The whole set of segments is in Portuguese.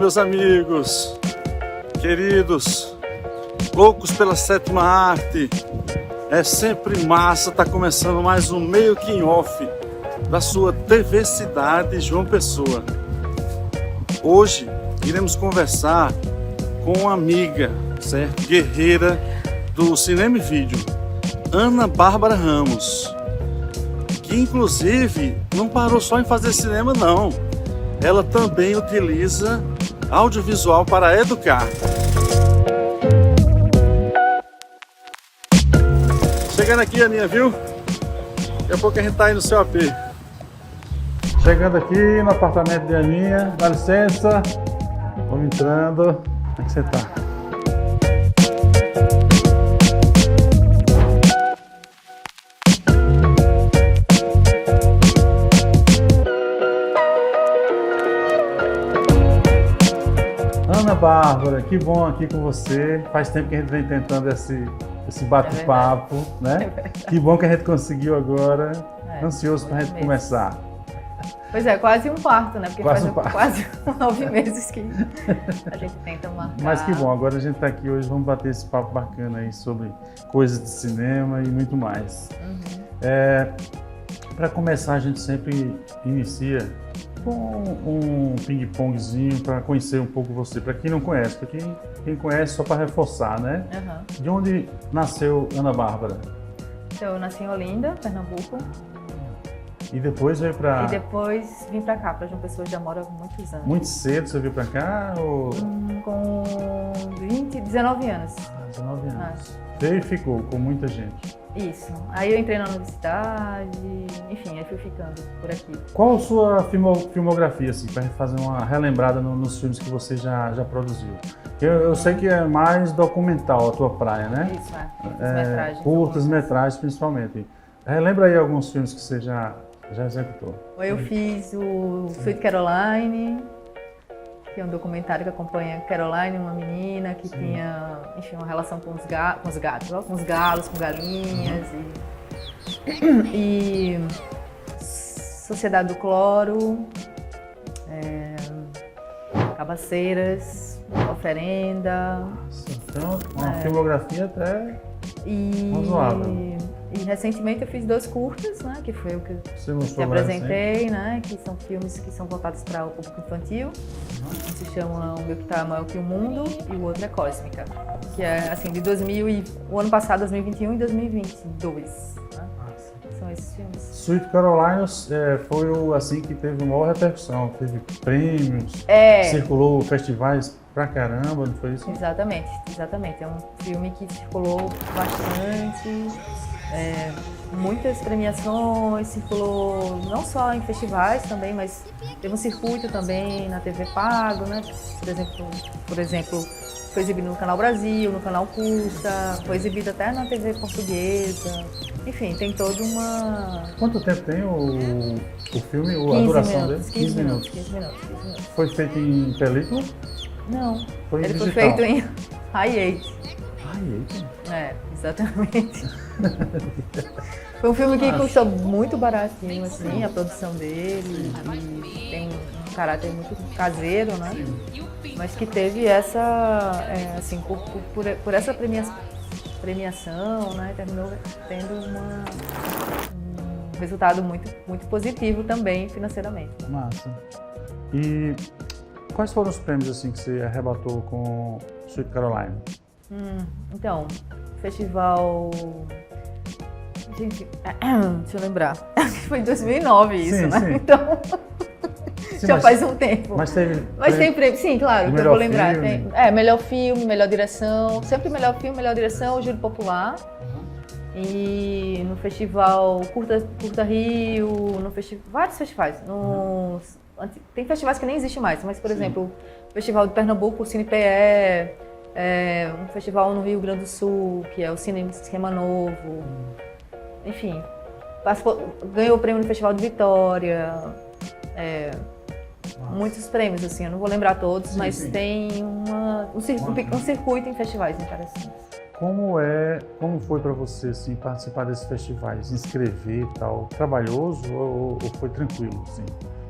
meus amigos, queridos, loucos pela sétima arte. É sempre massa, tá começando mais um meio que em off da sua TV Cidade João Pessoa. Hoje iremos conversar com uma amiga, certo? Guerreira do cinema e vídeo, Ana Bárbara Ramos, que inclusive não parou só em fazer cinema não. Ela também utiliza audiovisual para educar. Chegando aqui, Aninha, viu? Daqui a pouco a gente tá aí no seu AP. Chegando aqui no apartamento de Aninha, dá licença. Vamos entrando. Como é que você tá? Ana Bárbara, que bom aqui com você. Faz tempo que a gente vem tentando esse bate-papo, né? Que bom que a gente conseguiu agora. Ansioso para a gente começar. Pois é, quase um parto, né? Porque quase quase 9 meses que a gente tenta marcar. Mas que bom, agora a gente está aqui hoje, vamos bater esse papo bacana aí sobre coisas de cinema e muito mais. Para começar, a gente sempre inicia com um ping-pongzinho para conhecer um pouco você. Para quem não conhece, para quem conhece, só para reforçar, né? De onde nasceu Ana Bárbara? Então, eu nasci em Olinda, Pernambuco. E depois veio para... E depois vim para cá, para João Pessoa, já moro há muitos anos. Muito cedo você veio para cá? Ou... Com 19 anos. 19 anos. Veio e ficou com muita gente. Isso. Aí eu entrei na universidade, enfim, aí fui ficando por aqui. Qual a sua filmografia, assim, para fazer uma relembrada nos filmes que você já produziu? Eu sei que é mais documental a tua praia, né? Isso, curtas-metragens. Curtas-metragens, principalmente. Relembra aí alguns filmes que você já executou. Eu fiz o Sweet Caroline, que é um documentário que acompanha Caroline, uma menina que tinha, enfim, uma relação com os galos, com galinhas e Sociedade do Cloro, Cabaceiras, Oferenda. Então, uma filmografia até razoável. E recentemente eu fiz 2 curtas, né, que foi o que eu apresentei, né, que são filmes que são voltados para o público infantil. Um se chama O Meu Que Tá Maior Que o Mundo e o outro é Cósmica, que é assim de 2000 e o ano passado, 2021 e 2022. Né? São esses filmes. Sweet Caroline foi o assim que teve maior repercussão, teve prêmios, circulou festivais pra caramba, não foi isso? Exatamente. É um filme que circulou bastante. Muitas premiações, circulou não só em festivais também, mas teve um circuito também na TV Pago, né? Por exemplo, foi exibido no Canal Brasil, no Canal Curta, foi exibido até na TV Portuguesa. Enfim, tem toda uma... Quanto tempo tem o filme, a 15 duração minutos, dele? 15 minutos. Foi feito em película? Não, ele digital. foi feito em Hi8. Hi8? Exatamente. Foi um filme que custou muito baratinho, assim, a produção dele, e tem um caráter muito caseiro, né? Mas que teve essa, assim, por essa premiação, né? Terminou tendo um resultado muito positivo também financeiramente. Massa. E quais foram os prêmios, assim, que você arrebatou com Sweet Caroline? Então, festival... Gente, deixa eu lembrar. Foi em 2009 isso, sim, né? Sim. Então, já faz um tempo. Mas tem prêmio, sim, claro, que eu vou lembrar. Filme. Melhor filme, melhor direção. Sempre melhor filme, melhor direção, júri popular. E no festival Curta Rio, vários festivais. Tem festivais que nem existem mais, mas, por exemplo, o Festival de Pernambuco, o Cine PE, um festival no Rio Grande do Sul, que é o Cine Esquema Novo. Enfim, ganhou o prêmio no Festival de Vitória. Muitos prêmios, assim, eu não vou lembrar todos, mas tem um circuito em festivais interessantes. Como foi para você, assim, participar desses festivais, inscrever e tal? Trabalhoso ou foi tranquilo, assim?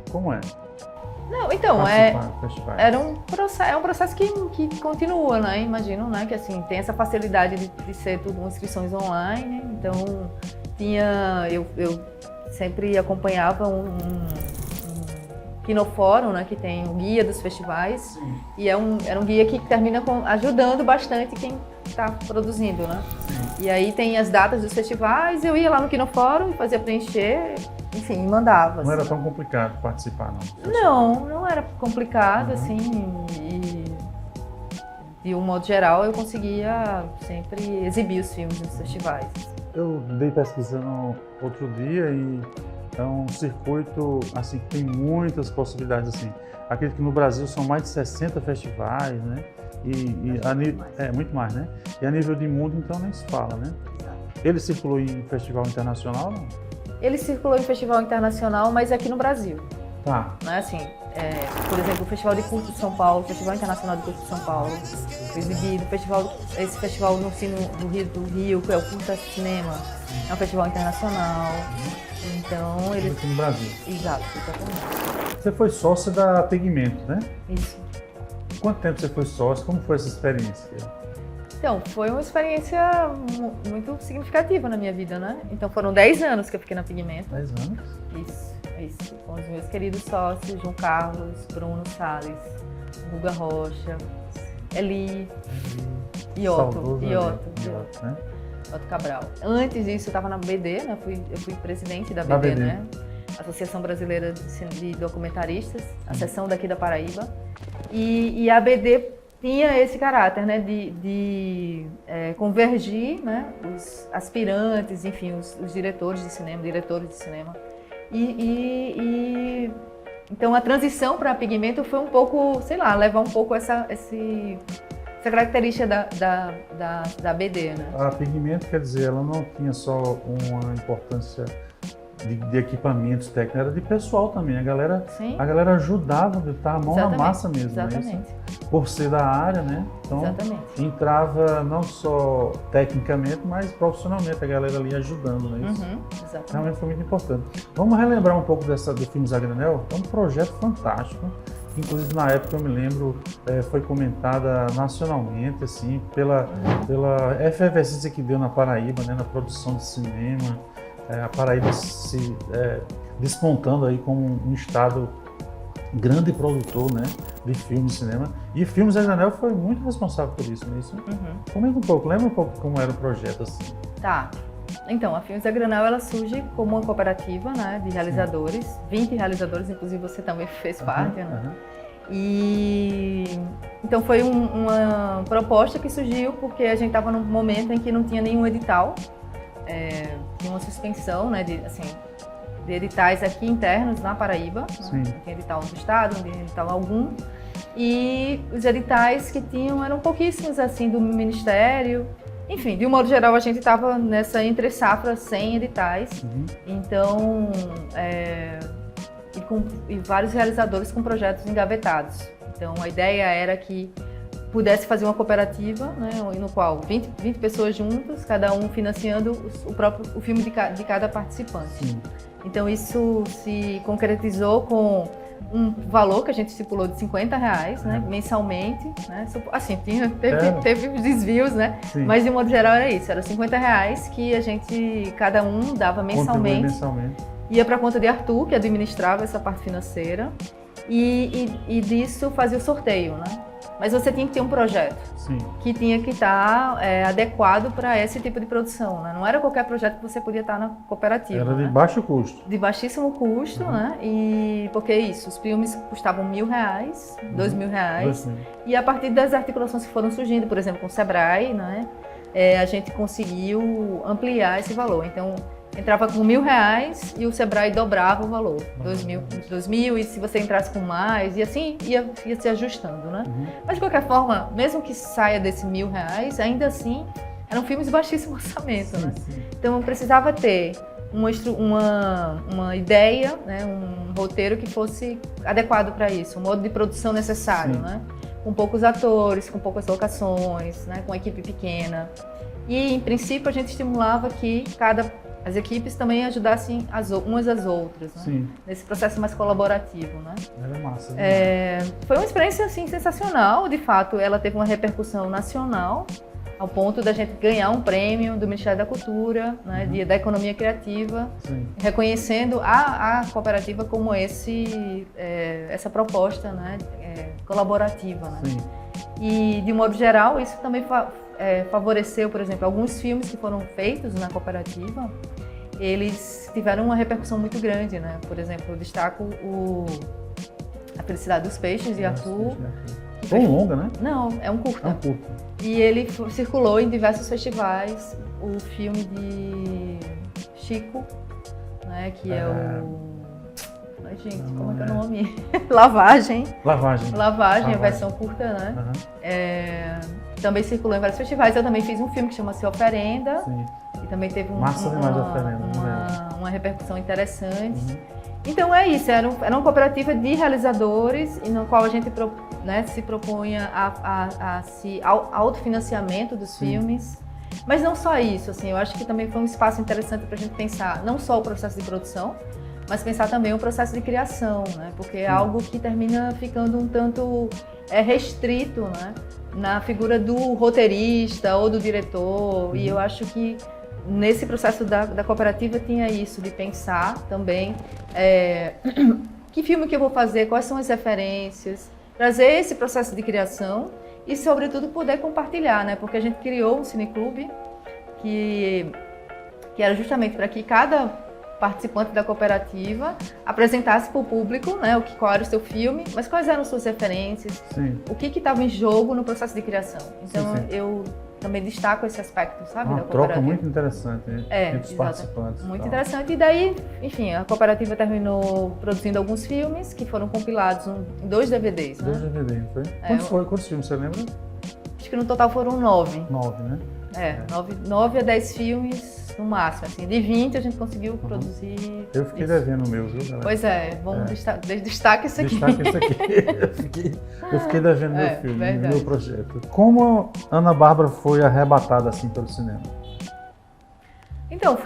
Como é? Não, então, participar do festival? é um processo que continua, né? Imagino, né? Que assim, tem essa facilidade de ser tudo inscrições online, então eu sempre acompanhava um Kinofórum, né? Que tem o guia dos festivais. Sim. E era um guia que termina ajudando bastante quem está produzindo, né? Sim. E aí tem as datas dos festivais, eu ia lá no Kinofórum, fazia preencher, enfim, mandava. Não era assim. tão complicado participar, não? Não era complicado, assim, e de um modo geral eu conseguia sempre exibir os filmes nos festivais. Eu dei pesquisando outro dia e é um circuito assim, que tem muitas possibilidades. Assim. Acredito que no Brasil são mais de 60 festivais, né? Muito mais, né? E a nível de mundo, então, nem se fala, né? Ele circulou em festival internacional, não? Ele circulou em festival internacional, mas aqui no Brasil. Tá. Né? Assim, por exemplo, o Festival de Curto de São Paulo, o Festival Internacional de Curto de São Paulo, foi exibido, esse festival no do Rio, que é o Curta Cinema, é um festival internacional. Então, ele... Aqui no Brasil. Exato, exatamente. Você foi sócia da Pigmento, né? Isso. Quanto tempo você foi sócia? Como foi essa experiência? Então, foi uma experiência muito significativa na minha vida, né? Então, foram 10 anos que eu fiquei na Pigmento. 10 anos? Isso. Com os meus queridos sócios, João Carlos, Bruno Salles, Guga Rocha, Eli e Otto. Né? Otto Cabral. Antes disso, eu estava na BD, né? Eu fui presidente da BD, né? Associação Brasileira de Documentaristas, a seção daqui da Paraíba. E a BD tinha esse caráter, né, de convergir, né, os aspirantes, enfim, os diretores de cinema, então a transição para Pigmento foi um pouco, sei lá, levar um pouco essa característica da BD, né? A Pigmento, quer dizer, ela não tinha só uma importância de equipamentos técnicos, era de pessoal também. A galera ajudava a botar a mão na massa mesmo. Exatamente. Né? Por ser da área, né? Então entrava não só tecnicamente, mas profissionalmente a galera ali ajudando, né? Isso exatamente. Realmente foi muito importante. Vamos relembrar um pouco do Filmes a Granel? É um projeto fantástico. Inclusive na época eu me lembro, foi comentada nacionalmente, assim, pela efervescência que deu na Paraíba, né? Na produção de cinema. A Paraíba se despontando aí como um estado grande produtor, né, de filmes e cinema. E Filmes a Granel foi muito responsável por isso, não é isso? Comenta um pouco, lembra um pouco como era o projeto assim. Tá. Então, a Filmes a Granel, ela surge como uma cooperativa, né, de realizadores, 20 realizadores, inclusive você também fez parte, né? E então foi uma proposta que surgiu porque a gente estava num momento em que não tinha nenhum edital. Tinha uma suspensão, né, de editais aqui internos na Paraíba, né? Não tinha edital do estado, não tinha edital algum, e os editais que tinham eram pouquíssimos, assim, do Ministério. Enfim, de um modo geral, a gente estava nessa entre-safra sem editais, então, e vários realizadores com projetos engavetados. Então, a ideia era que pudesse fazer uma cooperativa, né, no qual 20 pessoas juntas, cada um financiando o filme de cada participante. Sim. Então isso se concretizou com um valor que a gente estipulou de R$50, né, mensalmente, né, assim, teve os desvios, né, mas de modo geral era isso, era R$50 que cada um dava mensalmente. Ia para a conta de Arthur, que administrava essa parte financeira, e disso fazia o sorteio, né. Mas você tinha que ter um projeto que tinha que estar adequado para esse tipo de produção, né? Não era qualquer projeto que você podia estar na cooperativa. Era de baixo custo. De baixíssimo custo, né? E porque os filmes custavam R$1.000, R$2.000. E a partir das articulações que foram surgindo, por exemplo, com o Sebrae, né? A gente conseguiu ampliar esse valor. Então, entrava com R$1.000 e o Sebrae dobrava o valor, R$2.000, e se você entrasse com mais, e assim ia se ajustando, né? Mas de qualquer forma, mesmo que saia desse R$1.000, ainda assim eram filmes de baixíssimo orçamento, né? Então precisava ter uma ideia, né? Um roteiro que fosse adequado para isso, um modo de produção necessário, né? Com poucos atores, com poucas locações, né? Com equipe pequena. E, em princípio, a gente estimulava que cada as equipes também ajudassem umas às outras, né? Sim. Nesse processo mais colaborativo, né? Era massa. Foi uma experiência assim, sensacional, de fato, ela teve uma repercussão nacional, ao ponto da gente ganhar um prêmio do Ministério da Cultura, né, da Economia Criativa, Sim. reconhecendo a cooperativa como essa proposta, né, colaborativa. Né? Sim. E, de um modo geral, isso também favoreceu, por exemplo, alguns filmes que foram feitos na cooperativa, eles tiveram uma repercussão muito grande. Né? Por exemplo, eu destaco A Felicidade dos Peixes, de Arthur. Foi um longa, né? Não, é um curta. É um curta. E ele circulou em diversos festivais, o filme de Chico, né, que é o... Ai, gente, como é que é o nome? Lavagem. Lavagem. A versão curta, né? Uhum. Também circulou em vários festivais. Eu também fiz um filme que chama-se Oferenda. Sim. E também teve Massa demais Oferenda, uma repercussão interessante. Então é isso, era uma cooperativa de realizadores e no qual a gente se propunha a autofinanciamento dos filmes. Mas não só isso, assim, eu acho que também foi um espaço interessante para a gente pensar não só o processo de produção, mas pensar também o processo de criação, né? Porque é algo que termina ficando um tanto restrito, né? Na figura do roteirista ou do diretor. E eu acho que nesse processo da cooperativa tinha isso, de pensar também que filme que eu vou fazer, quais são as referências, trazer esse processo de criação e, sobretudo, poder compartilhar, né? Porque a gente criou um cineclube que era justamente para que cada participante da cooperativa apresentasse para o público, né, qual era o seu filme, mas quais eram suas referências, o que estava em jogo no processo de criação. Então, eu também destaco esse aspecto, sabe, da cooperativa. Troca muito interessante entre os participantes. Muito interessante. E daí, enfim, a cooperativa terminou produzindo alguns filmes que foram compilados em 2 DVDs. 2 DVDs, foi? Quantos filmes você lembra? Acho que no total foram 9. 9, né? 9 a 10 filmes no máximo. Assim, de 20 a gente conseguiu produzir. Eu fiquei devendo o meu, viu, galera? Pois vamos destaque isso aqui. Destaque isso aqui. Eu fiquei devendo meu filme, meu projeto. Como Ana Bárbara foi arrebatada assim pelo cinema? Então,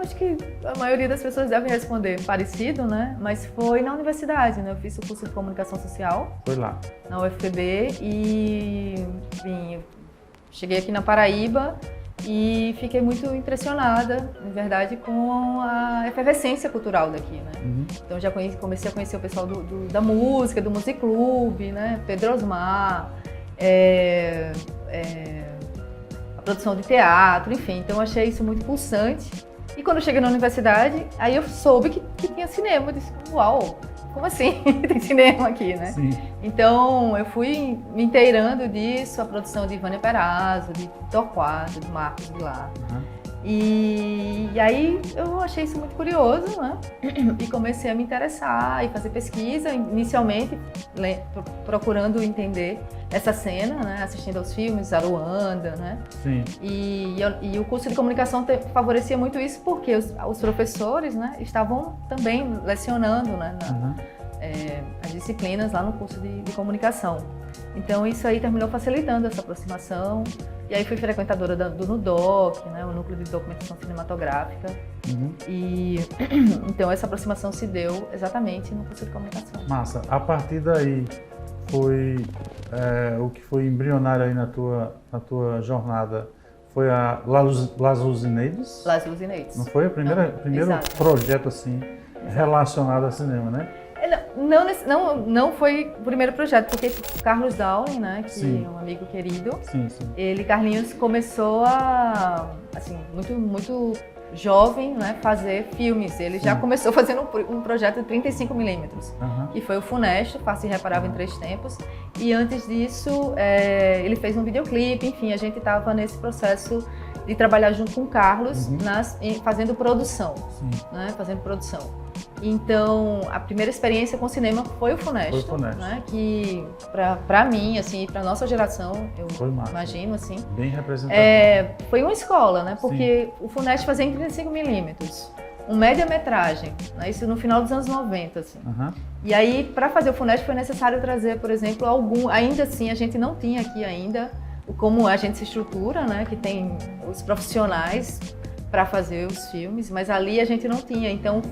acho que a maioria das pessoas deve responder parecido, né? Mas foi na universidade, né? Eu fiz o curso de Comunicação Social. Foi lá. Na UFPB e, enfim, eu cheguei aqui na Paraíba e fiquei muito impressionada, na verdade, com a efervescência cultural daqui, né? Então já comecei a conhecer o pessoal da música, do Musiclube, né? Pedro Osmar, a produção de teatro, enfim. Então achei isso muito pulsante. E quando eu cheguei na universidade, aí eu soube que tinha cinema. Eu disse, uau, como assim? Tem cinema aqui, né? Sim. Então, eu fui me inteirando disso, a produção de Vânia Perazzo, de Torquato, de Marcos Vilar. E aí eu achei isso muito curioso, né? E comecei a me interessar e fazer pesquisa, inicialmente procurando entender essa cena, né? Assistindo aos filmes, Aruanda, né? Sim. E o curso de comunicação favorecia muito isso porque os professores, né, estavam também lecionando, né, as disciplinas lá no curso de comunicação. Então isso aí terminou facilitando essa aproximação. E aí fui frequentadora do NUDOC, né, o Núcleo de Documentação Cinematográfica. E então essa aproximação se deu exatamente no curso de comunicação. Massa. A partir daí foi o que foi embrionário aí na tua jornada foi a Las Luzineides? Las Luzineides. Não foi? Primeiro projeto assim relacionado a cinema, né? Não foi o primeiro projeto, porque Carlos Dowling, né, que é um amigo querido, Carlinhos começou assim, muito jovem, né, fazer filmes. Ele já começou fazendo um projeto de 35mm, que foi o Funesto, Face Irreparável em 3 Tempos. E antes disso, ele fez um videoclipe, enfim, a gente estava nesse processo de trabalhar junto com o Carlos, fazendo produção, né, Então, a primeira experiência com cinema foi o Funesto, né? Que para mim, assim, para nossa geração, eu imagino, assim, bem representativo. Foi uma escola, né? Porque o Funesto fazia em 35mm, um média-metragem, né? Isso no final dos anos 90, assim. E aí, para fazer o Funesto foi necessário trazer, por exemplo, ainda assim, a gente não tinha aqui ainda como a gente se estrutura, né? Que tem os profissionais para fazer os filmes, mas ali a gente não tinha, então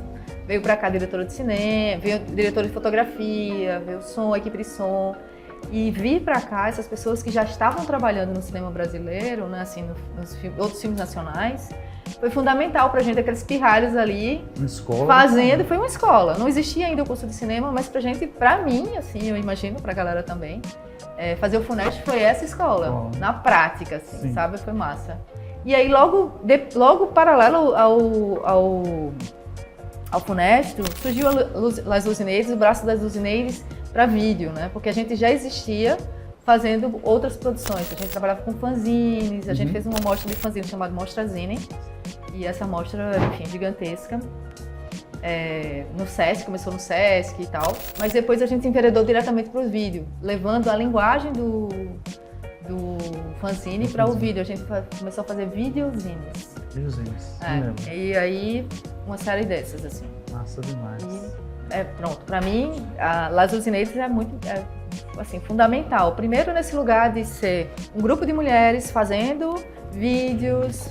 veio para cá diretora de cinema, veio diretora de fotografia, veio som, equipe de som, e vir para cá essas pessoas que já estavam trabalhando no cinema brasileiro, né, assim, outros filmes nacionais, foi fundamental para a gente, aqueles pirralhos ali, escola, fazendo, foi uma escola, não existia ainda o curso de cinema, mas pra gente, pra mim, assim, eu imagino, pra galera também, fazer o FUNEST foi essa escola, na prática, assim, sabe, foi massa. E aí logo paralelo ao FUNEST, surgiu Las Luzineiras, o braço das Luzineiras para vídeo, né? Porque a gente já existia fazendo outras produções. A gente trabalhava com fanzines, a gente fez uma mostra de fanzine chamada Mostra Zine, e essa mostra, enfim, gigantesca. No Sesc, começou no Sesc e tal, mas depois a gente enveredou diretamente para o vídeo, levando a linguagem do fanzine para o vídeo. A gente começou a fazer videozines. E aí, uma série dessas, assim. Massa demais. Pronto, para mim, a Las Luzineiras é muito assim, fundamental. Primeiro, nesse lugar de ser um grupo de mulheres fazendo vídeos,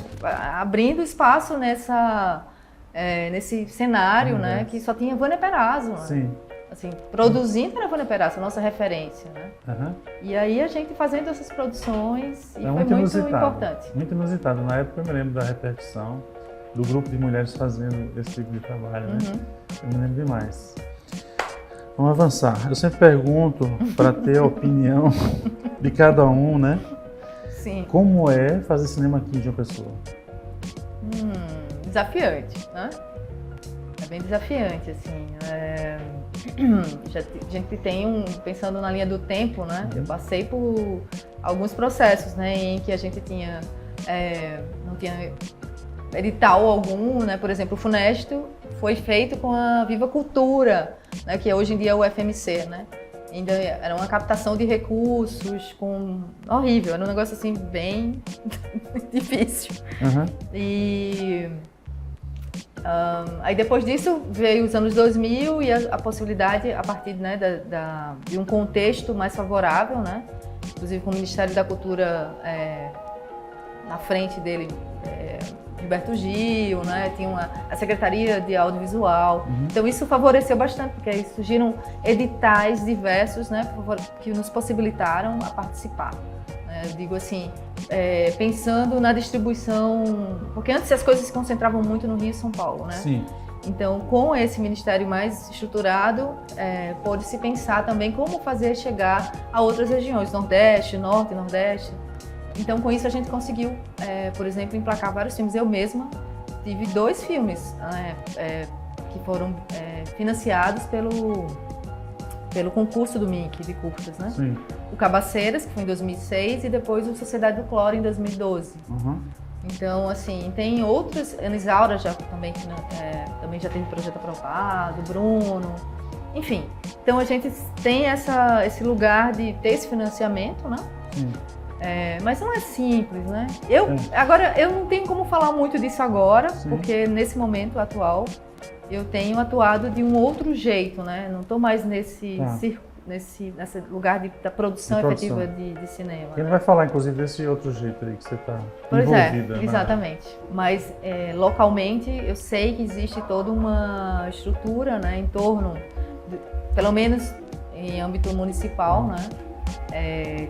abrindo espaço nesse cenário, né, que só tinha Vânia Perazzo. Sim. Né? Assim, produzindo era Vânia Perazzo, a nossa referência, né? E aí a gente fazendo essas produções, e foi muito importante. Muito inusitado. Na época eu me lembro da repercussão do grupo de mulheres fazendo esse tipo de trabalho, né? Eu me lembro demais. Vamos avançar. Eu sempre pergunto para ter a opinião de cada um, né? Sim. Como é fazer cinema aqui em João Pessoa? Desafiante, né? É bem desafiante, assim. A gente tem pensando na linha do tempo, né? Eu passei por alguns processos, né? Em que a gente não tinha edital algum, né? Por exemplo, o FUNEST foi feito com a Viva Cultura, né? Que hoje em dia é o FMC, né? Ainda era uma captação de recursos horrível, era um negócio assim bem difícil. E aí depois disso veio os anos 2000 e a possibilidade, a partir, né, de um contexto mais favorável, né? Inclusive com o Ministério da Cultura na frente dele, Gilberto Gil, né? Tinha a Secretaria de Audiovisual. Então isso favoreceu bastante, porque aí surgiram editais diversos, né? Que nos possibilitaram a participar. Eu digo assim, pensando na distribuição, porque antes as coisas se concentravam muito no Rio e São Paulo, né? Sim. Então, com esse ministério mais estruturado, pôde-se pensar também como fazer chegar a outras regiões, Nordeste, Norte, Nordeste. Então, com isso a gente conseguiu, por exemplo, emplacar vários filmes. Eu mesma tive 2 filmes que foram financiados pelo concurso do MINC de curtas, né? Sim. O Cabaceiras, que foi em 2006, e depois o Sociedade do Cloro, em 2012. Então, assim, tem outros, Ana Isaura também já teve projeto aprovado, Bruno, enfim. Então a gente tem esse lugar de ter esse financiamento, né? Sim. Mas não é simples, né? Agora, eu não tenho como falar muito disso agora, porque nesse momento atual eu tenho atuado de um outro jeito, né? Não estou mais nesse lugar da produção efetiva de cinema. Ele vai falar, inclusive, desse outro jeito aí que você está envolvida. Exatamente. Mas localmente eu sei que existe toda uma estrutura, né, em torno, pelo menos em âmbito municipal, né?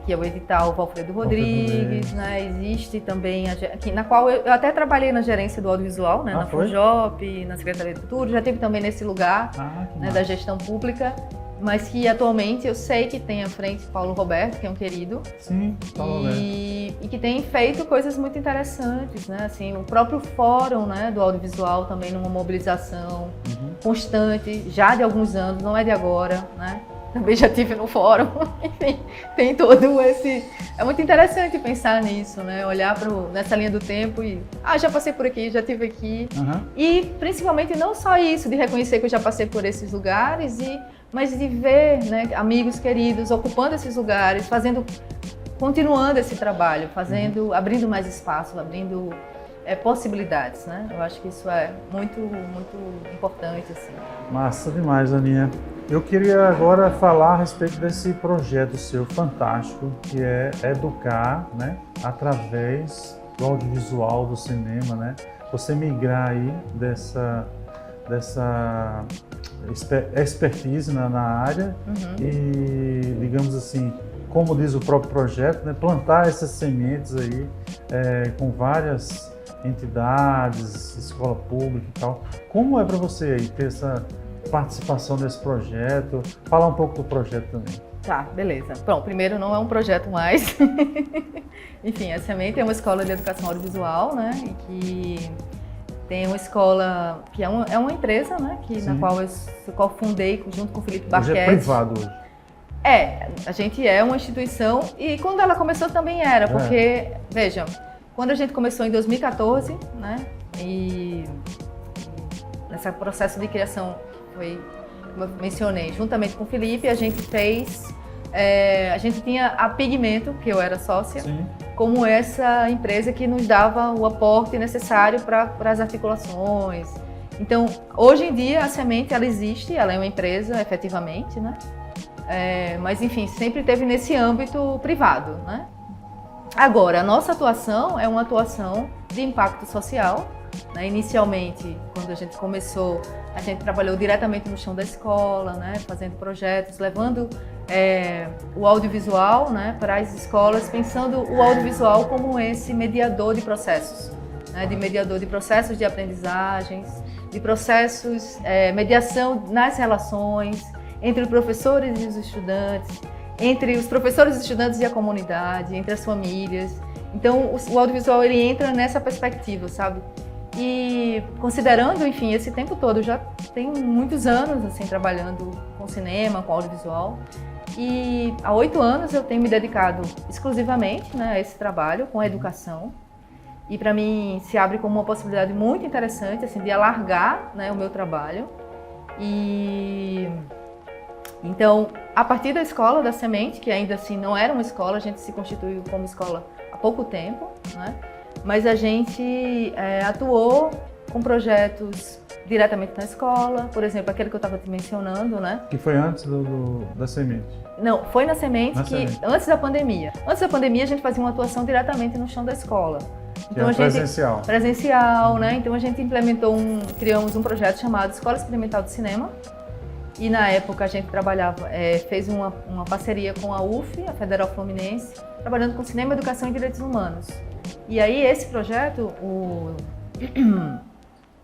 Que é o edital Valfredo Rodrigues, né? Existe também, na qual eu até trabalhei na gerência do audiovisual, né? Na FUNJOP, na Secretaria de Cultura, já tive também nesse lugar, né, da gestão pública, mas que atualmente eu sei que tem à frente Paulo Roberto, que é um querido. Sim, Paulo Roberto. E que tem feito coisas muito interessantes, né? Assim, o próprio fórum, né, do audiovisual também numa mobilização constante, já de alguns anos, não é de agora, né? Também já estive no fórum, enfim, tem todo esse... É muito interessante pensar nisso, né? Olhar nessa linha do tempo e... já passei por aqui, já estive aqui. E principalmente não só isso, de reconhecer que eu já passei por esses lugares, mas de ver, né, amigos queridos ocupando esses lugares, continuando esse trabalho, abrindo mais espaço, abrindo possibilidades, né? Eu acho que isso é muito, muito importante, assim. Massa demais, Aninha. Eu queria agora falar a respeito desse projeto seu fantástico, que é educar, né, através do audiovisual, do cinema, né? Você migrar aí dessa expertise na área e, digamos assim, como diz o próprio projeto, né, plantar essas sementes aí com várias entidades, escola pública e tal. Como é para você aí ter essa participação nesse projeto? Falar um pouco do projeto também. Tá, beleza. Bom, primeiro não é um projeto mais. Enfim, a Semente é uma escola de educação audiovisual, né? E que tem uma escola que é uma empresa, né? Na qual fundei junto com o Felipe Barquete. Hoje é privado hoje. A gente é uma instituição e quando ela começou também era, porque, veja, quando a gente começou em 2014, né? E nesse processo de criação foi, como eu mencionei, juntamente com o Felipe, a gente fez. A gente tinha a Pigmento, que eu era sócia, como essa empresa que nos dava o aporte necessário para as articulações. Então, hoje em dia, a Semente, ela existe, ela é uma empresa, efetivamente, né? Mas, enfim, sempre teve nesse âmbito privado, né? Agora, a nossa atuação é uma atuação de impacto social, né? Inicialmente, quando a gente começou, a gente trabalhou diretamente no chão da escola, né? Fazendo projetos, levando o audiovisual, né? Para as escolas, pensando o audiovisual como esse mediador de processos, né? De mediador de processos de aprendizagens, de processos, mediação nas relações entre os professores e os estudantes, entre os professores, os estudantes e a comunidade, entre as famílias. Então, o audiovisual, ele entra nessa perspectiva, sabe? E considerando, enfim, esse tempo todo, eu já tenho muitos anos, assim, trabalhando com cinema, com audiovisual. E há 8 anos eu tenho me dedicado exclusivamente, né, a esse trabalho com a educação. E para mim se abre como uma possibilidade muito interessante, assim, de alargar, né, o meu trabalho. E então, a partir da escola da Semente, que ainda assim não era uma escola, a gente se constituiu como escola há pouco tempo, né? Mas a gente atuou com projetos diretamente na escola, por exemplo, aquele que eu estava te mencionando, né? Que foi antes da Semente? Não, foi na Semente antes da pandemia. Antes da pandemia a gente fazia uma atuação diretamente no chão da escola. Então, presencial. Presencial, né? Então a gente criamos um projeto chamado Escola Experimental de Cinema. E na época a gente fez uma parceria com a UF, a Federal Fluminense, trabalhando com cinema, educação e direitos humanos. E aí esse projeto,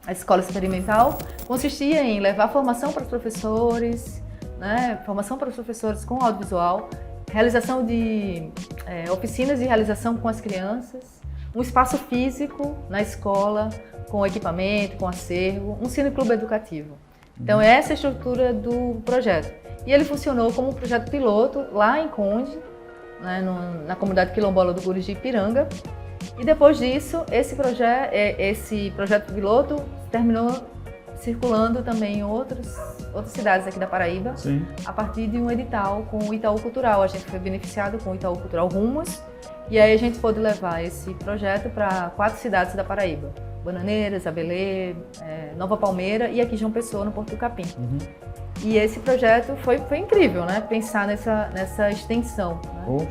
a Escola Experimental, consistia em levar formação para os professores, né? Formação para os professores com audiovisual, realização de oficinas de realização com as crianças, um espaço físico na escola, com equipamento, com acervo, um cineclube educativo. Então, essa é a estrutura do projeto. E ele funcionou como um projeto piloto lá em Conde, né, na comunidade quilombola do Gurus de Ipiranga. E depois disso, esse projeto piloto terminou circulando também em outras cidades aqui da Paraíba, a partir de um edital com o Itaú Cultural. A gente foi beneficiado com o Itaú Cultural Rumos, e aí a gente pôde levar esse projeto para 4 cidades da Paraíba. Bananeiras, Abelê, Nova Palmeira e aqui João Pessoa, no Porto do Capim. E esse projeto foi incrível, né? Pensar nessa extensão. Né?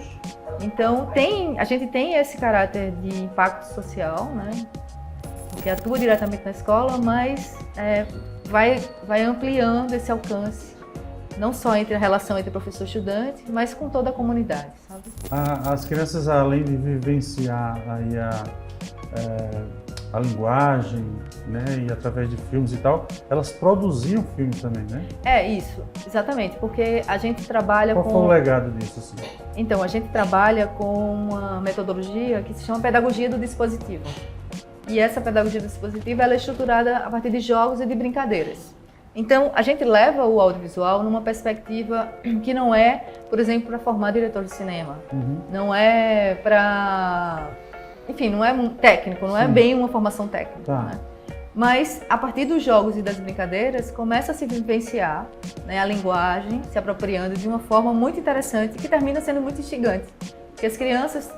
Então, a gente tem esse caráter de impacto social, né? Que atua diretamente na escola, mas vai ampliando esse alcance, não só entre a relação entre professor e estudante, mas com toda a comunidade, sabe? As crianças, além de vivenciar aí a linguagem, né, e através de filmes e tal, elas produziam filmes também, né? Isso, exatamente, porque a gente trabalha Qual foi o legado disso, assim? Então, a gente trabalha com uma metodologia que se chama pedagogia do dispositivo. E essa pedagogia do dispositivo, ela é estruturada a partir de jogos e de brincadeiras. Então, a gente leva o audiovisual numa perspectiva que não é, por exemplo, para formar diretor de cinema. Não é para... Enfim, não é técnico, não é bem uma formação técnica, né? Mas, a partir dos jogos e das brincadeiras, começa a se vivenciar, né, a linguagem, se apropriando de uma forma muito interessante, que termina sendo muito instigante. Porque as crianças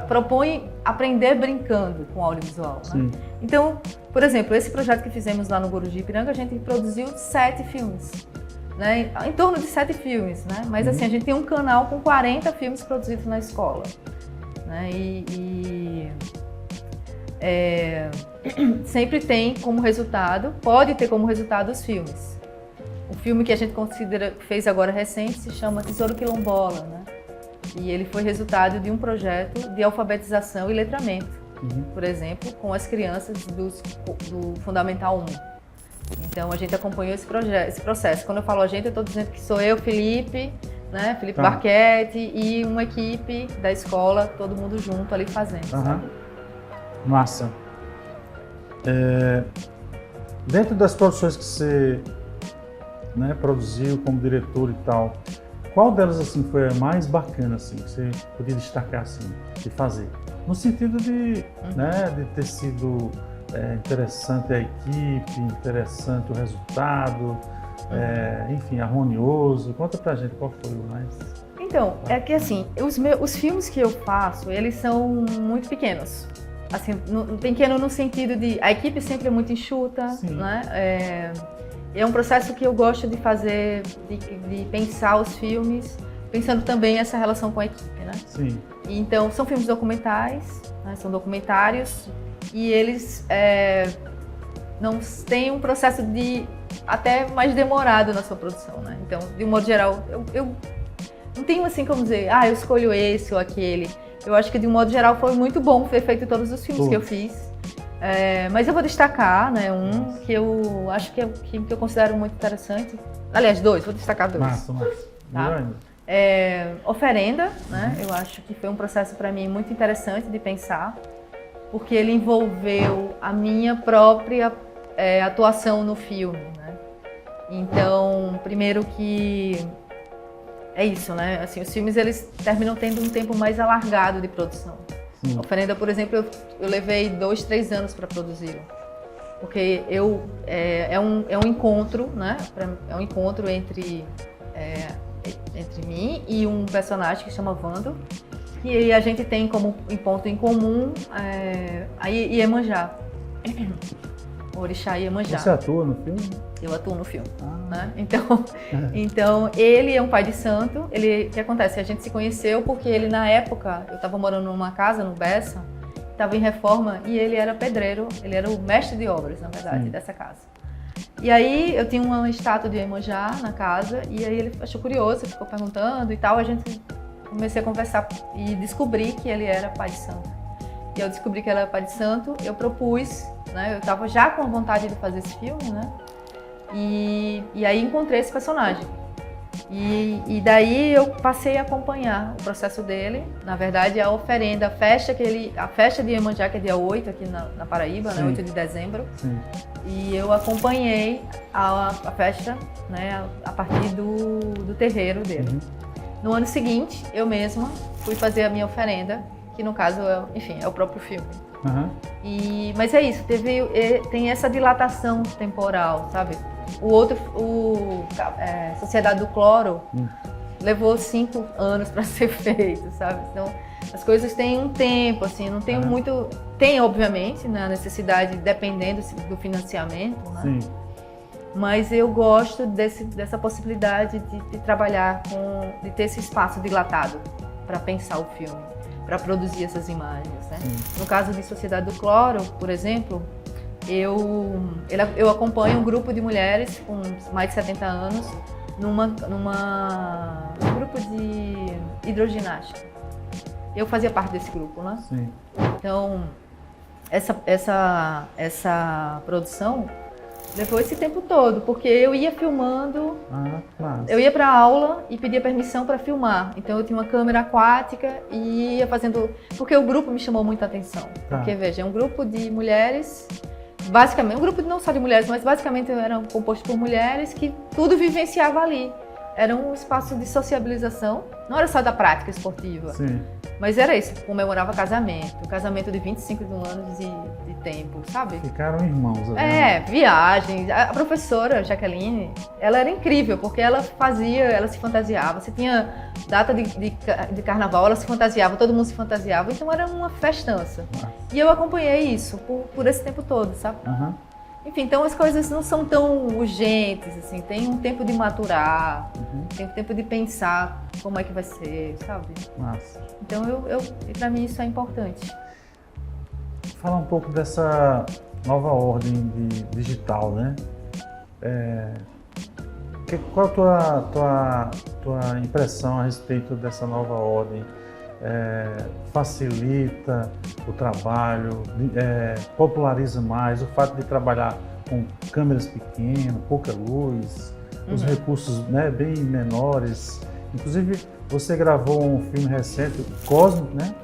propõem aprender brincando com o audiovisual. Né? Então, por exemplo, esse projeto que fizemos lá no Gurus de Ipiranga, a gente produziu 7 filmes. Né? Em torno de 7 filmes, né? Mas assim, a gente tem um canal com 40 filmes produzidos na escola. Né? sempre tem como resultado, pode ter como resultado os filmes. O filme que a gente fez agora recente se chama Tesouro Quilombola, né? E ele foi resultado de um projeto de alfabetização e letramento, por exemplo, com as crianças do Fundamental 1. Então a gente acompanhou esse processo. Quando eu falo a gente, eu estou dizendo que sou eu, Felipe, né? Felipe Barchetti e uma equipe da escola, todo mundo junto ali fazendo. Sabe? Massa. Dentro das produções que você, né, produziu como diretor e tal, qual delas assim foi a mais bacana assim, que você podia destacar assim, de fazer? No sentido de, né, de ter sido interessante a equipe, interessante o resultado, enfim, harmonioso. Conta pra gente qual foi o mais... Então, é que assim, os filmes que eu faço, eles são muito pequenos. Assim, pequeno no sentido de a equipe sempre é muito enxuta, né? É um processo que eu gosto de fazer, de pensar os filmes, pensando também essa relação com a equipe, né? Sim. Então, são filmes documentais, né? São documentários, e eles não têm um processo até mais demorado na sua produção, né? Então, de um modo geral, eu não tenho assim como dizer, eu escolho esse ou aquele. Eu acho que de um modo geral foi muito bom ter feito todos os filmes que eu fiz. Mas eu vou destacar, né, um que eu acho que eu considero muito interessante. Aliás, dois, vou destacar dois. Massa. Tá? Oferenda, né? Eu acho que foi um processo para mim muito interessante de pensar, porque ele envolveu a minha própria atuação no filme, né? Então, primeiro que é isso, né? Assim, os filmes eles terminam tendo um tempo mais alargado de produção. Sim. Oferenda, por exemplo, eu levei 2, 3 anos para produzi-lo, porque é um encontro, né? É um encontro entre mim e um personagem que chama Vando, e a gente tem como ponto em comum a Iemanjá, o orixá Iemanjá. Você atua no filme? Eu atuo no filme. Né? Então, ele é um pai de santo. O que acontece? A gente se conheceu porque ele, na época, eu estava morando numa casa no Bessa, estava em reforma, e ele era pedreiro, ele era o mestre de obras, na verdade, dessa casa. E aí, eu tinha uma estátua de Iemanjá na casa, e aí ele achou curioso, ficou perguntando e tal, a gente comecei a conversar e descobri que ele era pai de santo. E eu descobri que ele era pai de santo, eu propus, né? Eu estava já com vontade de fazer esse filme, né? E aí encontrei esse personagem. E daí eu passei a acompanhar o processo dele. Na verdade, a oferenda, a festa de Iemanjá, que é dia 8 aqui na Paraíba, né, 8 de dezembro. Sim. E eu acompanhei a festa, né, a partir do terreiro dele. No ano seguinte, eu mesma fui fazer a minha oferenda, que no caso, é o próprio filme. Mas é isso, tem essa dilatação temporal, sabe? Sociedade do Cloro levou 5 anos para ser feito, sabe? Então, as coisas têm um tempo, assim, não tem muito... Tem, obviamente, né, a necessidade, dependendo do financiamento, né? Sim. Mas eu gosto dessa possibilidade de trabalhar de ter esse espaço dilatado para pensar o filme, para produzir essas imagens, né? No caso de Sociedade do Cloro, por exemplo, eu acompanho um grupo de mulheres com mais de 70 anos num grupo de hidroginástica. Eu fazia parte desse grupo, né? Sim. Então, essa produção levou esse tempo todo, porque eu ia filmando, eu ia para aula e pedia permissão para filmar. Então eu tinha uma câmera aquática e ia fazendo... Porque o grupo me chamou muita atenção. Porque, veja, é um grupo de mulheres... Basicamente, um grupo não só de mulheres, mas basicamente eram compostos por mulheres que tudo vivenciava ali. Era um espaço de sociabilização, não era só da prática esportiva. Sim. Mas era isso, comemorava casamento de 25 anos de tempo, sabe? Ficaram irmãos. Ali. Viagens. A professora Jaqueline, ela era incrível, porque ela se fantasiava. Você tinha data de carnaval, ela se fantasiava, todo mundo se fantasiava, então era uma festança. E eu acompanhei isso por esse tempo todo, sabe? Enfim, então as coisas não são tão urgentes, assim, tem um tempo de maturar, tem um tempo de pensar como é que vai ser, sabe? Nossa. Então, pra mim isso é importante. falar um pouco dessa nova ordem digital, né? Qual a tua impressão a respeito dessa nova ordem? Facilita o trabalho, populariza mais o fato de trabalhar com câmeras pequenas, pouca luz, os recursos, né, bem menores. Inclusive, você gravou um filme recente, Cósmica, né?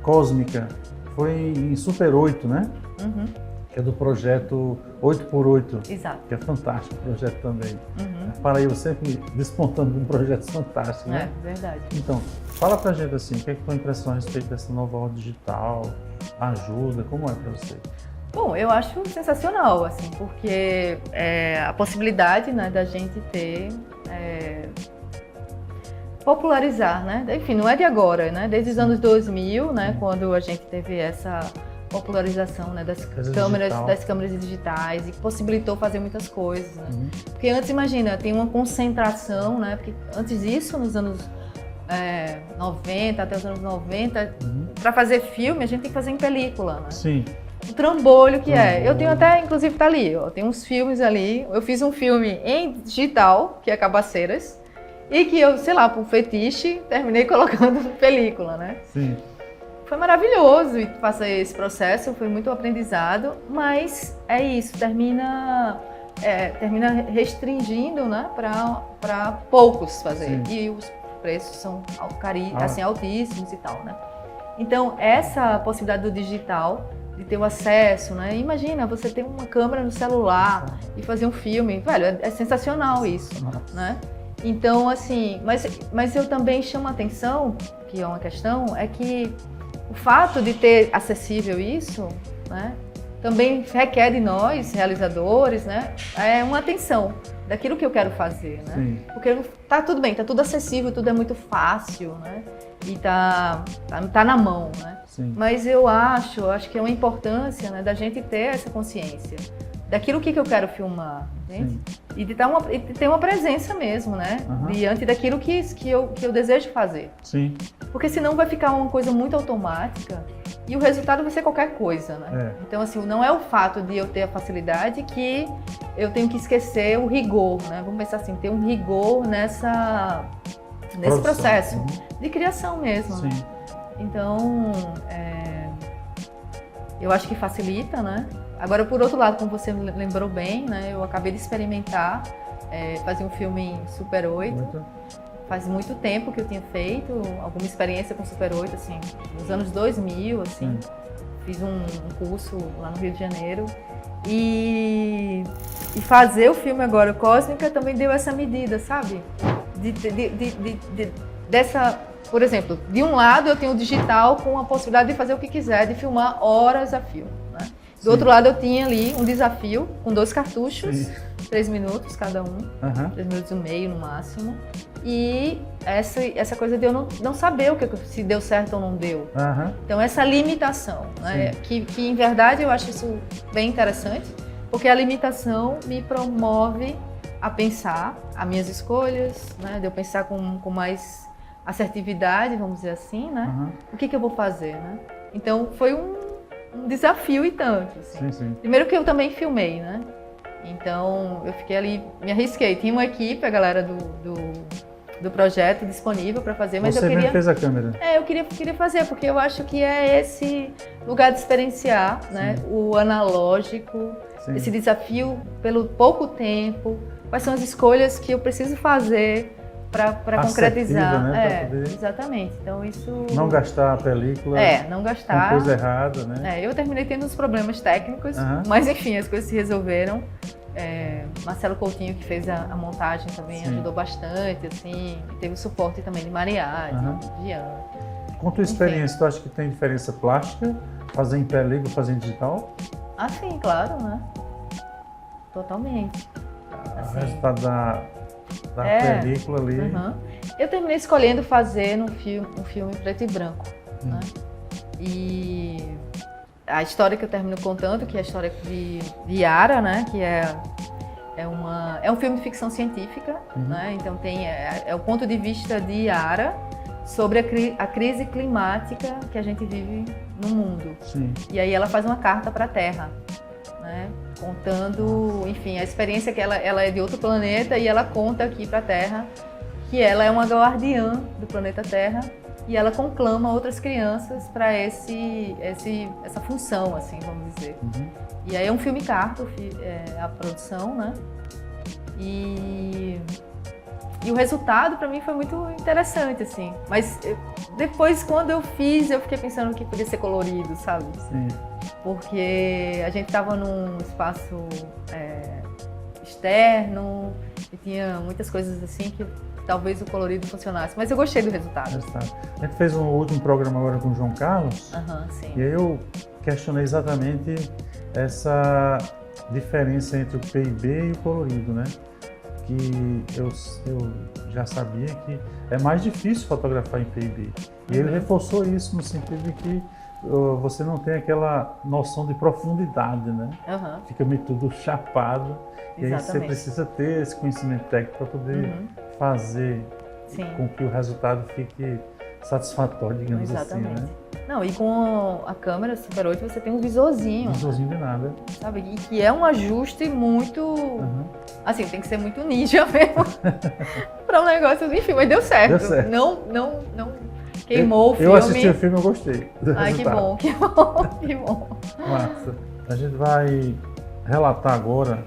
Cósmica. Foi em Super 8, né? Uhum. Que é do projeto 8x8. Exato. Que é fantástico o projeto também. Paraíba sempre despontando de um projeto fantástico, né? Verdade. Então, fala pra gente assim, o que é a tua impressão a respeito dessa nova ordem digital? Ajuda? Como é pra você? Bom, eu acho sensacional, assim, porque a possibilidade, né, da gente ter, popularizar, né? Enfim, não é de agora, né? Desde os anos 2000, né, quando a gente teve essa popularização, né, das câmeras digitais e que possibilitou fazer muitas coisas, né? Porque antes, imagina, tem uma concentração, né? Porque antes disso, nos anos 90, até os anos 90, para fazer filme, a gente tem que fazer em película, né? Sim. O trambolho que é. Eu tenho até, inclusive, tá ali, ó, tem uns filmes ali. Eu fiz um filme em digital, que é Cabaceiras, e que eu, sei lá, por fetiche, terminei colocando película, né? Sim. Foi maravilhoso passar esse processo, foi muito aprendizado, mas é isso, termina restringindo, né, para poucos fazer. Sim. E os preços são assim, altíssimos e tal, né? Então, essa possibilidade do digital, de ter o acesso, né? Imagina, você ter uma câmera no celular e fazer um filme, velho, é sensacional isso, né? Então, assim, mas eu também chamo a atenção, que é uma questão, é que o fato de ter acessível isso, né, também requer de nós, realizadores, né, uma atenção daquilo que eu quero fazer, né? Sim. Porque tá tudo bem, tá tudo acessível, tudo é muito fácil, né? E tá na mão, né? Sim. Mas eu acho que é uma importância, né, da gente ter essa consciência daquilo que eu quero filmar, entende? Sim. E de ter uma presença mesmo, né? Diante daquilo que eu desejo fazer. Sim. Porque senão vai ficar uma coisa muito automática e o resultado vai ser qualquer coisa, né? Então, assim, não é o fato de eu ter a facilidade que eu tenho que esquecer o rigor, né? Vamos pensar assim, ter um rigor nesse processo de criação mesmo. Sim. Né? Então, eu acho que facilita, né? Agora, por outro lado, como você lembrou bem, né? Eu acabei de experimentar fazer um filme em Super 8. Faz muito tempo que eu tinha feito alguma experiência com Super 8, assim, nos anos 2000, assim. Fiz um curso lá no Rio de Janeiro. E fazer o filme agora, o Cósmica, também deu essa medida, sabe? Dessa, por exemplo, de um lado eu tenho o digital com a possibilidade de fazer o que quiser, de filmar horas a fio, né? Do outro lado eu tinha ali um desafio com 2 cartuchos, 3 minutos cada um, 3 minutos e meio no máximo. E essa coisa de eu não saber se deu certo ou não deu. Então essa limitação, né? Que em verdade eu acho isso bem interessante, porque a limitação me promove a pensar as minhas escolhas, né? De eu pensar com mais assertividade, vamos dizer assim, né? O que eu vou fazer, né? Então foi um desafio e tanto, assim. Sim. Primeiro que eu também filmei, né? Então eu fiquei ali, me arrisquei. Tinha uma equipe, a galera do projeto disponível para fazer, mas você eu queria... Você fez a câmera? Eu queria fazer, porque eu acho que é esse lugar de experienciar, né? O analógico, esse desafio pelo pouco tempo, quais são as escolhas que eu preciso fazer para concretizar. Né? Poder... Exatamente. Então isso... Não gastar a película. Não gastar. Com coisa errada, né? Eu terminei tendo uns problemas técnicos, mas enfim, as coisas se resolveram. Marcelo Coutinho, que fez a montagem, também ajudou bastante, assim, teve o suporte também de Mariagem, Jean. Com tua experiência, tu acha que tem diferença plástica, fazer em película, fazer em digital? Ah, sim, claro, né? Totalmente. O resultado da película ali. Eu terminei escolhendo fazer um filme preto e branco, né? E a história que eu termino contando, que é a história de Yara, né? Que é um filme de ficção científica, né? Então tem o ponto de vista de Yara, sobre a crise climática que a gente vive no mundo. Sim. E aí ela faz uma carta para a Terra, né? Contando, enfim, a experiência que ela é de outro planeta e ela conta aqui para a Terra que ela é uma guardiã do planeta Terra e ela conclama outras crianças para essa função, assim, vamos dizer. Uhum. E aí é um filme carta, a produção, né? E o resultado para mim foi muito interessante, assim. Mas depois, quando eu fiz, eu fiquei pensando que podia ser colorido, sabe? Sim. Porque a gente estava num espaço externo e tinha muitas coisas assim que talvez o colorido funcionasse. Mas eu gostei do resultado. A gente fez um último programa agora com o João Carlos. Sim. E aí eu questionei exatamente essa diferença entre o PIB e o colorido, né? Que eu já sabia que é mais difícil fotografar em PIB. E ele reforçou isso no sentido de que você não tem aquela noção de profundidade, né? Fica meio tudo chapado. E aí você precisa ter esse conhecimento técnico para poder fazer com que o resultado fique satisfatório, digamos assim, né? Não, e com a câmera Super 8 você tem um visorzinho. Um visorzinho de nada. Sabe? E que é um ajuste muito... Assim, tem que ser muito ninja mesmo para um negócio, enfim, mas deu certo. Deu certo. Não queimou o filme. Eu assisti o filme e eu gostei do Ai, resultado. que bom, que bom. Massa. A gente vai relatar agora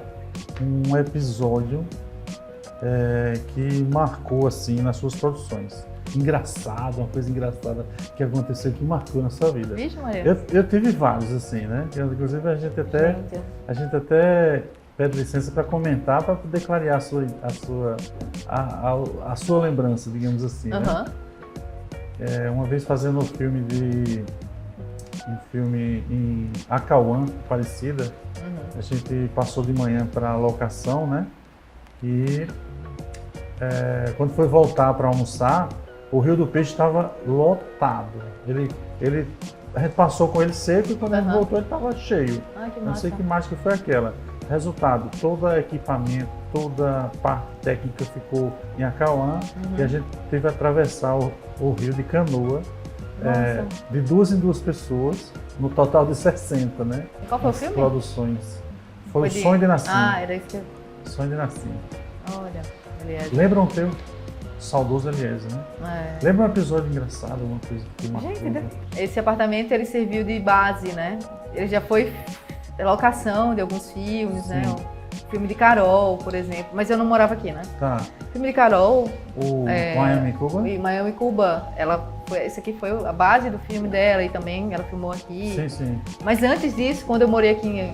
um episódio que marcou, assim, nas suas produções. Engraçado, uma coisa engraçada que aconteceu que marcou na sua vida. Vixe, Maria. Eu tive vários, assim, né? Inclusive a gente até pede licença para comentar, para poder clarear a sua lembrança, digamos assim, né? Uma vez fazendo um filme em Acauã, Aparecida, a gente passou de manhã para a locação, né? E quando foi voltar para almoçar, o Rio do Peixe estava lotado. A gente passou com ele seco e quando a gente voltou ele estava cheio. Não sei que mágica foi aquela. Resultado, todo equipamento, toda a parte técnica ficou em Acauã e a gente teve que atravessar o rio de canoa de 2 em 2 pessoas, no total de 60, né? E qual foi o filme? Produções. Foi o Sonho de Nassim. Era isso que eu... Sonho de Nassim. Olha, Eliezer. Lembra um teu? Saudoso Eliezer, né? Lembra um episódio engraçado, uma coisa que marcou? Gente, esse apartamento ele serviu de base, né? Ele já foi locação de alguns filmes, né? O filme de Carol, por exemplo. Mas eu não morava aqui, né? Tá. O filme de Carol... O Miami Cuba? E Miami Cuba. Esse aqui foi a base do filme dela e também ela filmou aqui. Sim. Mas antes disso, quando eu morei aqui em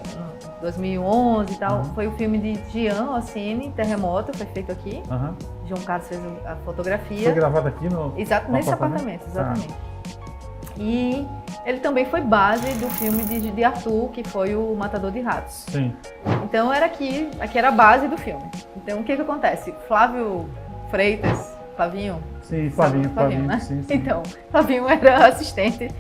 2011 e tal, foi o filme de Jean Ossini, Terremoto, foi feito aqui. João Carlos fez a fotografia. Foi gravado aqui no nesse apartamento, exatamente. E ele também foi base do filme de Arthur, que foi o Matador de Ratos. Sim. Então era aqui era a base do filme. Então o que acontece? Flávio Freitas, Flavinho? Sim, Flavinho, né? Sim. Então, Flavinho era assistente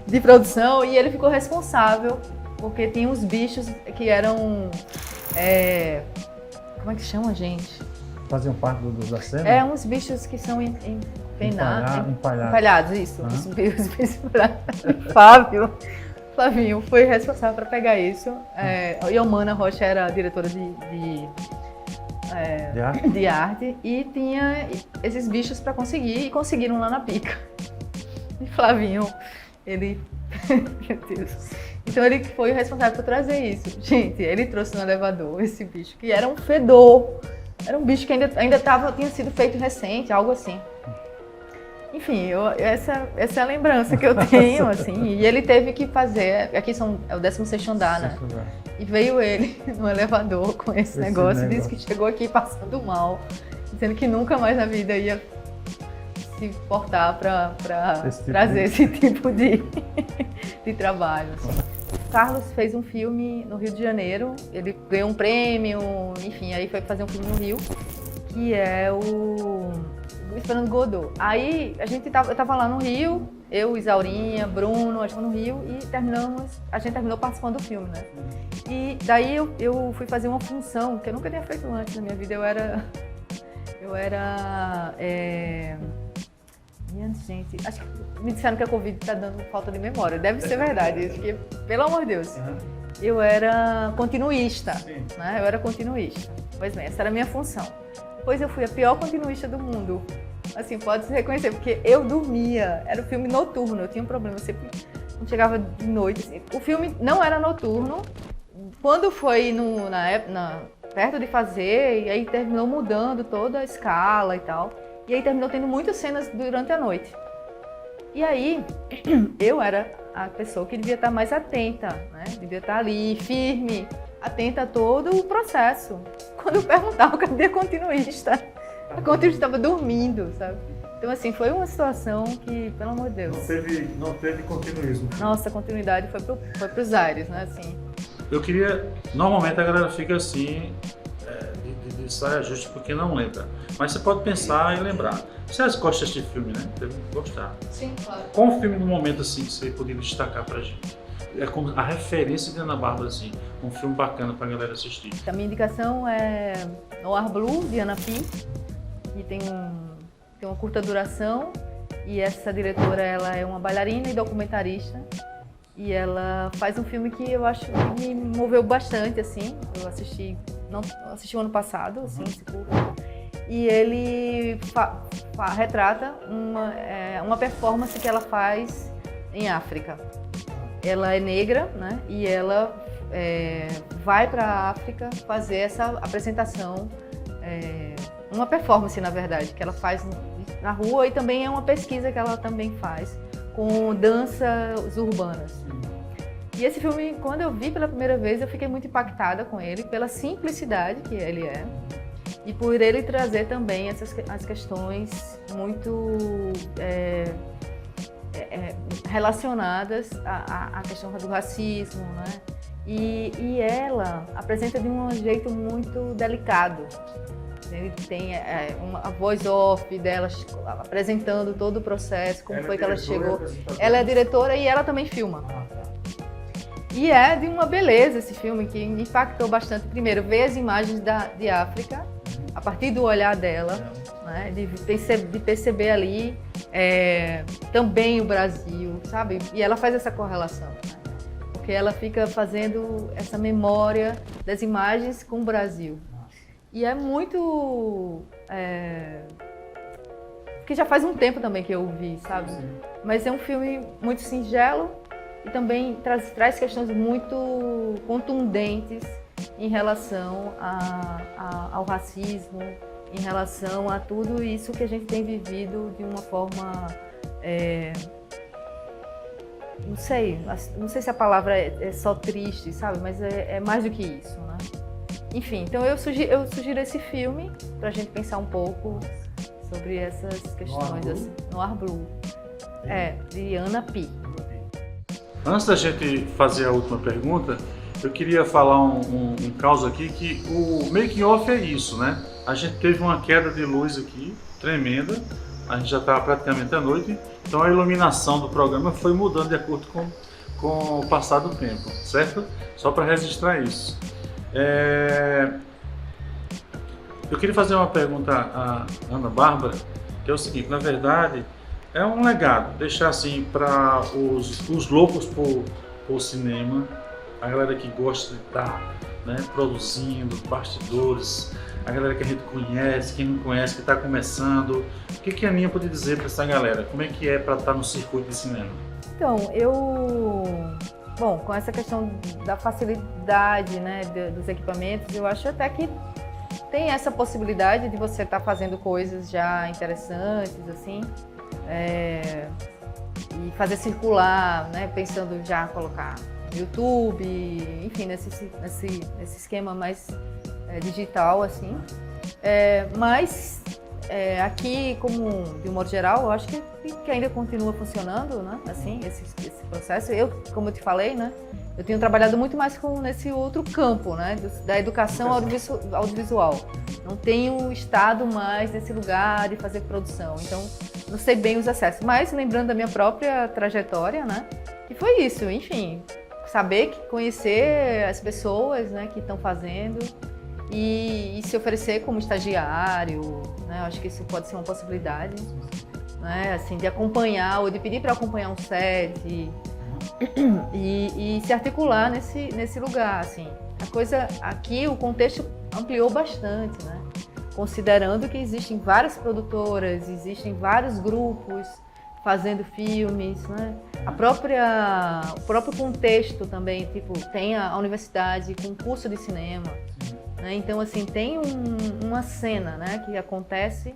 de produção e ele ficou responsável porque tinha uns bichos que eram... como é que chama, gente? Faziam parte da cena? Uns bichos que são empalhados, isso. Os bichos Flavinho foi responsável para pegar isso. E a Humana Rocha era a diretora de arte e tinha esses bichos para conseguir e conseguiram lá na Pica. E Flavinho, ele... Meu Deus. Então ele foi o responsável por trazer isso. Gente, ele trouxe no elevador esse bicho que era um fedor. Era um bicho que ainda tinha sido feito recente, algo assim. Enfim, essa é a lembrança que eu tenho, assim. E ele teve que fazer... Aqui é o 16º andar, né? E veio ele no elevador com esse negócio. Disse que chegou aqui passando mal, dizendo que nunca mais na vida ia se portar para trazer esse tipo de trabalho. Assim. Carlos fez um filme no Rio de Janeiro, ele ganhou um prêmio, enfim, aí foi fazer um filme no Rio, que é o Luiz Fernando Godot. Aí eu tava lá no Rio, eu, Isaurinha, Bruno, a gente foi no Rio e a gente terminou participando do filme, né? E daí eu fui fazer uma função que eu nunca tinha feito antes na minha vida, eu era Minha gente, acho que me disseram que a Covid tá dando falta de memória. Deve ser verdade, porque, pelo amor de Deus. Eu era continuista, né? Eu era continuista. Pois bem, essa era a minha função. Depois eu fui a pior continuista do mundo. Assim, pode se reconhecer, porque eu dormia. Era um filme noturno, eu tinha um problema, eu sempre não chegava de noite. Assim. O filme não era noturno. Quando foi perto de fazer, e aí terminou mudando toda a escala e tal. E aí terminou tendo muitas cenas durante a noite. E aí, eu era a pessoa que devia estar mais atenta, né? Devia estar ali, firme, atenta a todo o processo. Quando eu perguntava, cadê a continuista? A continuista estava dormindo, sabe? Então, assim, foi uma situação que, pelo amor de Deus... Não teve continuismo. Nossa, a continuidade foi pros ares, né? Assim. Eu queria... Normalmente a galera fica assim... de saia justa porque não lembra. Mas você pode pensar e lembrar. Você gosta desse filme, né? Deve gostar. Sim, claro. Qual o filme no momento assim que você poderia destacar pra gente? É como a referência de Ana Bárbara, assim, um filme bacana pra galera assistir. A minha indicação é Noir Blue, de Anna Pi, que tem uma curta duração, e essa diretora ela é uma bailarina e documentarista, e ela faz um filme que eu acho que me moveu bastante, assim. Eu assisti o ano passado, assim, esse curta. E ele retrata uma performance que ela faz em África. Ela é negra, né? E ela vai para a África fazer essa apresentação, uma performance, na verdade, que ela faz na rua, e também é uma pesquisa que ela também faz com danças urbanas. E esse filme, quando eu vi pela primeira vez, eu fiquei muito impactada com ele, pela simplicidade que ele é, e por ele trazer também as questões muito relacionadas à questão do racismo, né? E ela apresenta de um jeito muito delicado. Ele tem a voz off dela apresentando todo o processo, como foi que ela chegou. Ela é diretora e ela também filma. E é de uma beleza esse filme, que me impactou bastante. Primeiro, ver as imagens de África, a partir do olhar dela, né? De perceber ali também o Brasil, sabe? E ela faz essa correlação, né? Porque ela fica fazendo essa memória das imagens com o Brasil. E é muito... Porque já faz um tempo também que eu vi, sabe? Sim. Mas é um filme muito singelo e também traz questões muito contundentes em relação ao racismo, em relação a tudo isso que a gente tem vivido de uma forma... não sei se a palavra é só triste, sabe? Mas é mais do que isso, né? Enfim, então eu sugiro esse filme pra gente pensar um pouco sobre essas questões, assim. Noir Blue. De Anna Pi. Antes da gente fazer a última pergunta, eu queria falar um caso aqui, que o making off é isso, né? A gente teve uma queda de luz aqui, tremenda, a gente já estava praticamente à noite, então a iluminação do programa foi mudando de acordo com o passar do tempo, certo? Só para registrar isso. Eu queria fazer uma pergunta à Ana Bárbara, que é o seguinte: na verdade, é um legado, deixar assim para os loucos por cinema, a galera que gosta de estar, né, produzindo, bastidores, a galera que a gente conhece, quem não conhece, que está começando. O que a Aninha pode dizer para essa galera? Como é que é para estar no circuito de cinema? Então, Bom, com essa questão da facilidade, né, dos equipamentos, eu acho até que tem essa possibilidade de você estar fazendo coisas já interessantes, assim, e fazer circular, né, pensando já colocar no YouTube, enfim, nesse esquema mais digital, assim. Mas aqui, como de um modo geral, eu acho que ainda continua funcionando, né? Assim, esse processo. Eu, como eu te falei, né? Eu tenho trabalhado muito mais nesse outro campo, né? Da educação audiovisual. Não tenho estado mais nesse lugar de fazer produção, então não sei bem os acessos. Mas lembrando da minha própria trajetória, né? Que foi isso, enfim, conhecer as pessoas, né, que estão fazendo. E se oferecer como estagiário, né? Eu acho que isso pode ser uma possibilidade. né? Assim, de acompanhar ou de pedir para acompanhar um set e se articular nesse lugar, assim. A coisa aqui, o contexto ampliou bastante, né? Considerando que existem várias produtoras, existem vários grupos fazendo filmes, né? O próprio contexto também, tipo, tem a universidade com curso de cinema, né? Então, assim, tem uma cena, né, que acontece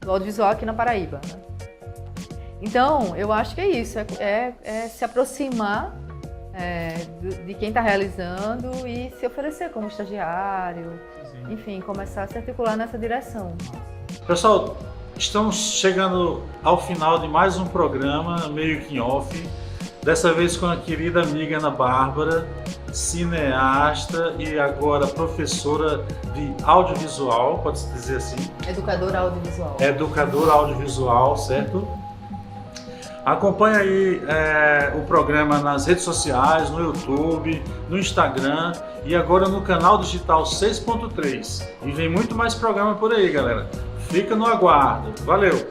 do audiovisual aqui na Paraíba, né? Então, eu acho que é isso, é se aproximar de quem está realizando e se oferecer como estagiário, enfim, começar a se articular nessa direção. Pessoal, estamos chegando ao final de mais um programa, meio que em off, dessa vez com a querida amiga Ana Bárbara, cineasta e agora professora de audiovisual, pode-se dizer assim? Educadora audiovisual. Educadora audiovisual, certo? Acompanhe aí o programa nas redes sociais, no YouTube, no Instagram e agora no canal digital 6.3. E vem muito mais programa por aí, galera. Fica no aguardo. Valeu!